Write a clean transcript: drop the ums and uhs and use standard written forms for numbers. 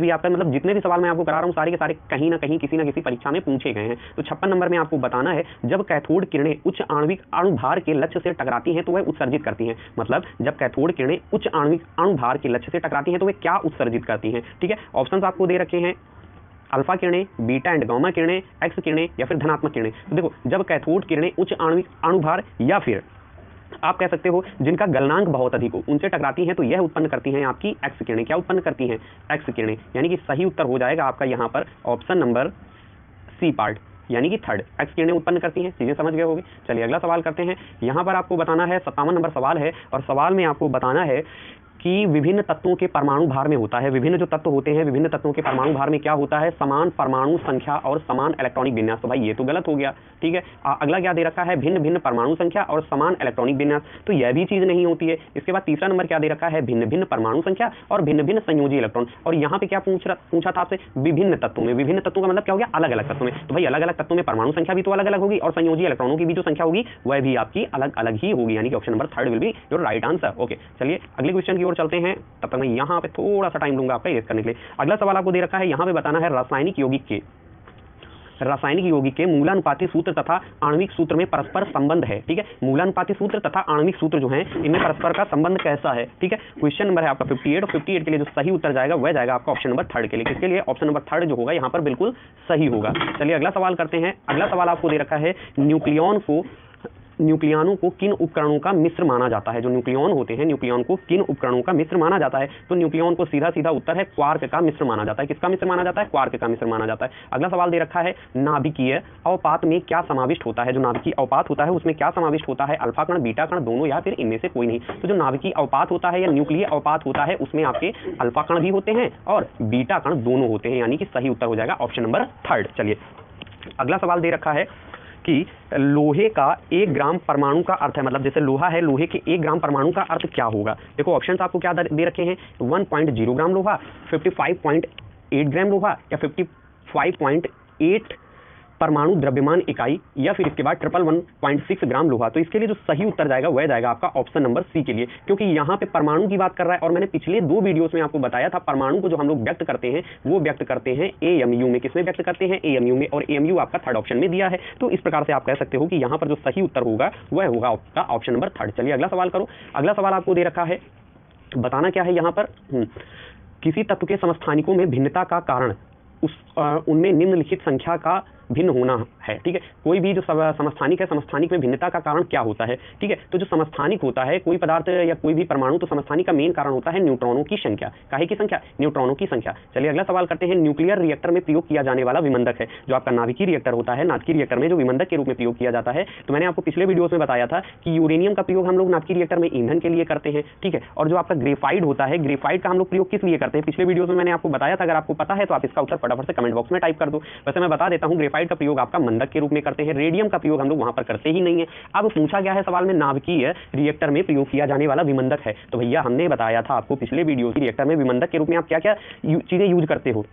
भी आपका मतलब जितने भी सवाल मैं आपको करा रहा हूँ सारे के सारे कहीं ना कहीं किसी न किसी परीक्षा में पूछे गए हैं। तो 56 नंबर में आपको बताना है, जब कैथोड किरणें उच्च आणविक अणुभार के लक्ष्य से टकराती हैं तो वह उत्सर्जित करती हैं। मतलब जब कैथोड किरणें उच्च आणविक अणुभार के लक्ष्य से टकराती हैं तो वे क्या उत्सर्जित करती हैं। ठीक है, ऑप्शंस आपको दे रखे हैं, अल्फा किरणें, बीटा एंड गामा किरणें, एक्स किरणें या फिर धनात्मक किरणें। तो देखो, जब कैथोड किरणें उच्च आणविक अणुभार या फिर आप कह सकते हो जिनका गलनांक बहुत अधिक हो उनसे टकराती हैं तो यह उत्पन्न करती हैं आपकी एक्स किरणें। क्या उत्पन्न करती हैं? एक्स किरणें। यानी कि सही उत्तर हो जाएगा आपका यहाँ पर ऑप्शन नंबर सी पार्ट, यानी कि थर्ड, एक्स किरणें उत्पन्न करती हैं। चीजें समझ गए होगी। चलिए अगला सवाल करते हैं। यहाँ पर आपको बताना है 57 नंबर सवाल है, और सवाल में आपको बताना है कि विभिन्न तत्वों के परमाणु भार में होता है, विभिन्न जो तत्व होते हैं विभिन्न तत्वों के परमाणु भार में क्या होता है? समान परमाणु संख्या और समान इलेक्ट्रॉनिक विन्यास। तो भाई ये तो गलत हो गया। ठीक है, अगला क्या दे रखा है? भिन्न भिन्न परमाणु संख्या और समान इलेक्ट्रॉनिक विन्यास। तो यह भी चीज नहीं होती है। इसके बाद तीसरा नंबर क्या दे रखा है? भिन्न भिन्न परमाणु संख्या और भिन्न भिन्न संयोजी इलेक्ट्रॉन। और यहाँ पे क्या पूछा था आपसे? विभिन्न तत्वों में। विभिन्न तत्वों का मतलब क्या हो गया? अलग अलग तत्वों में। तो भाई अलग अलग तत्वों में परमाणु संख्या भी तो अलग अलग होगी और संयोजी इलेक्ट्रॉनों की भी जो संख्या होगी वह भी आपकी अलग अलग ही होगी, यानी कि option number third will be your right answer. Okay, चलिए अगले क्वेश्चन की ओर चलते हैं। तब तक मैं यहाँ पे थोड़ा सा टाइम लूंगा आपका ये करने के लिए। अगला सवाल आपको दे रखा है, यहाँ पे बताना है रासायनिक यौगिक के मूलानुपाती सूत्र तथा आणविक सूत्र में परस्पर संबंध है। ठीक है, मूलानुपाती सूत्र तथा आणविक सूत्र जो है इनमें परस्पर का संबंध कैसा है। ठीक है, क्वेश्चन नंबर है आपका 58 और 58 के लिए जो सही उत्तर जाएगा वह जाएगा आपका ऑप्शन नंबर थर्ड के लिए। किसके लिए? ऑप्शन नंबर थर्ड जो होगा यहाँ पर बिल्कुल सही होगा। चलिए अगला सवाल करते हैं। अगला सवाल आपको दे रखा है, न्यूक्लियनों को किन उपकरणों का मिश्र माना जाता है। जो न्यूक्लियन होते हैं, न्यूक्लियन को किन उपकरणों का मिश्र माना जाता है? तो न्यूक्लियन को सीधा सीधा उत्तर है क्वार्क का मिश्र माना जाता है। किसका मिश्र माना जाता है? क्वार्क का मिश्र माना जाता है। अगला सवाल दे रखा है, नाभिकीय अवपात में क्या समाविष्ट होता है। जो नाभिकीय अवपात होता है उसमें क्या समाविष्ट होता है? अल्फा कण, बीटा कण, दोनों या फिर इनमें से कोई नहीं। तो जो नाभिकीय अवपात होता है या न्यूक्लियर अवपात होता है उसमें आपके अल्फा कण भी होते हैं और बीटा कण दोनों होते हैं, यानी कि सही उत्तर हो जाएगा ऑप्शन नंबर थर्ड। चलिए अगला सवाल दे रखा है कि लोहे का 1 ग्राम परमाणु का अर्थ है, मतलब जैसे लोहा है, लोहे के 1 ग्राम परमाणु का अर्थ क्या होगा। देखो ऑप्शंस आपको क्या दे रखे हैं, 1.0 ग्राम लोहा, 55.8 ग्राम लोहा या 55.8 परमाणु द्रव्यमान इकाई या फिर इसके बाद 111.6 ग्राम लोहा। तो इसके लिए जो सही उत्तर जाएगा वह जाएगा आपका ऑप्शन नंबर सी के लिए, क्योंकि यहाँ पे परमाणु की बात कर रहा है और मैंने पिछले 2 वीडियोस में आपको बताया था परमाणु को जो हम लोग व्यक्त करते हैं वो व्यक्त करते हैं एएमयू में। किसमें व्यक्त करते हैं? एएमयू में, और एएमयू आपका थर्ड ऑप्शन में दिया है। तो इस प्रकार से आप कह सकते हो कि यहाँ पर जो सही उत्तर होगा वह होगा आपका ऑप्शन नंबर थर्ड। चलिए अगला सवाल करो। अगला सवाल आपको दे रखा है, बताना क्या है यहाँ पर, किसी तत्व के समस्थानिकों में भिन्नता का कारण उनमें निम्नलिखित संख्या का भिन्न होना है। ठीक है, कोई भी जो समस्थानिक है, समस्थानिक में भिन्नता का कारण क्या होता है। ठीक है, तो जो समस्थानिक होता है कोई पदार्थ या कोई भी परमाणु, तो समस्थानिक का मेन कारण होता है न्यूट्रॉनों की संख्या। काहे की संख्या? न्यूट्रॉनों की संख्या। चलिए अगला सवाल करते हैं। न्यूक्लियर रिएक्टर में प्रयोग किया जाने वाला विमंदक है, जो आपका नाभिकीय रिएक्टर होता है, नाभिकीय रिएक्टर में जो विमंदक के रूप में प्रयोग किया जाता है। तो मैंने आपको पिछले वीडियोस में बताया था कि यूरेनियम का प्रयोग हम लोग नाभिकीय रिएक्टर में ईंधन के लिए करते हैं। ठीक है, और जो आपका ग्रेफाइट होता है, ग्रेफाइट का हम लोग प्रयोग किस लिए करते हैं पिछले वीडियोस में मैंने आपको बताया था। अगर आपको पता है तो आप इसका उत्तर फटाफट से कमेंट बॉक्स में टाइप कर दो। वैसे मैं बता देता हूँ, ग्रेफाइट का प्रयोग आपका मंदक के रूप में करते हैं, रेडियम का प्रयोग हम लोग वहां पर करते ही नहीं है। अब पूछा गया है सवाल में नाभिकीय रिएक्टर में प्रयोग किया जाने वाला विमंदक है। तो भैया हमने बताया था आपको पिछले वीडियो की, रिएक्टर में विमंदक के रूप में आप क्या क्या चीजें यूज करते हो।